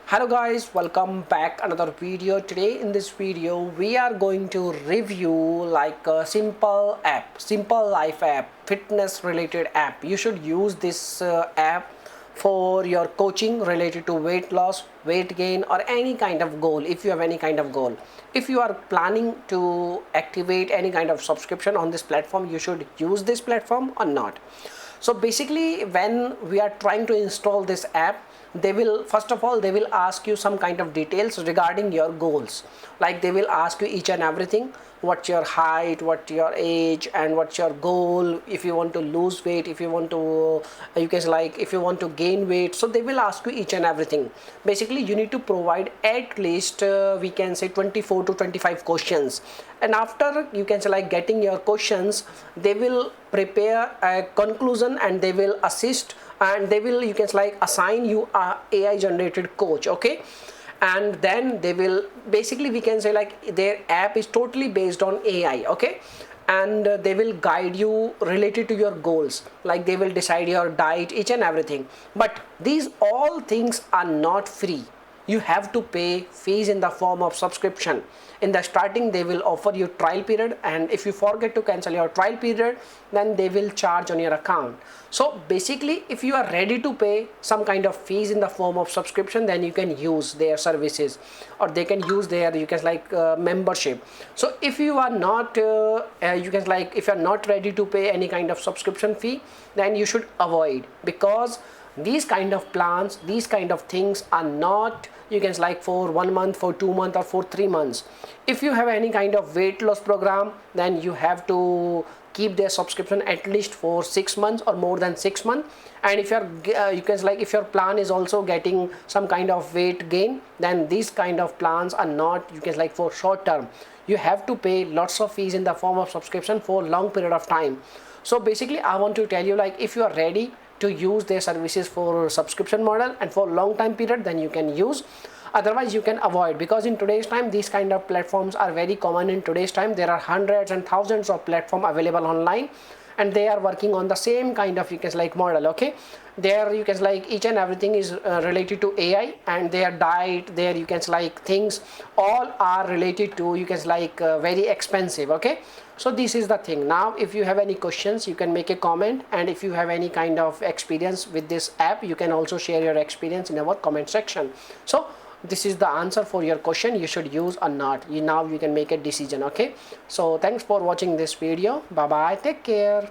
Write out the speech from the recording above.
Hello guys, welcome back another video. Today in this video we are going to review like a simple life app, fitness related app. You should use this app for your coaching related to weight loss, weight gain, or any kind of goal. If you have any kind of goal, if you are planning to activate any kind of subscription on this platform, you should use this platform or not. So basically when we are trying to install this app, they will first of all they will ask you some kind of details regarding your goals. Like they will ask you each and everything: what's your height, what's your age, and what's your goal. If you want to lose weight, if you want to if you want to gain weight, so they will ask you each and everything. Basically you need to provide at least 24 to 25 questions, and after getting your questions, they will prepare a conclusion and they will assist, and they will assign you a AI generated coach. Okay, and then they will basically their app is totally based on AI. Okay, and they will guide you related to your goals. Like they will decide your diet, each and everything. But these all things are not free. You have to pay fees in the form of subscription. In the starting they will offer you trial period, and if you forget to cancel your trial period, then they will charge on your account. So basically if you are ready to pay some kind of fees in the form of subscription, then you can use their services, or they can use their membership. So if you are not if you are not ready to pay any kind of subscription fee, then you should avoid, because these kind of plans, these kind of things are not for 1 month, for 2 months, or for 3 months. If you have any kind of weight loss program, then you have to keep their subscription at least for 6 months or more than 6 months. And if you're if your plan is also getting some kind of weight gain, then these kind of plans are not for short term. You have to pay lots of fees in the form of subscription for long period of time. So basically I want to tell you, like, if you are ready to use their services for subscription model and for long time period, then you can use. Otherwise you can avoid, because in today's time these kind of platforms are very common. In today's time there are hundreds and thousands of platforms available online, and they are working on the same kind of model. Okay, there each and everything is related to AI, and their diet, their things all are related to very expensive. Okay, so this is the thing. Now if you have any questions, you can make a comment, and if you have any kind of experience with this app, you can also share your experience in our comment section. So this is the answer for your question: you should use or not. Now you can make a decision. Okay, so thanks for watching this video. Bye bye, take care.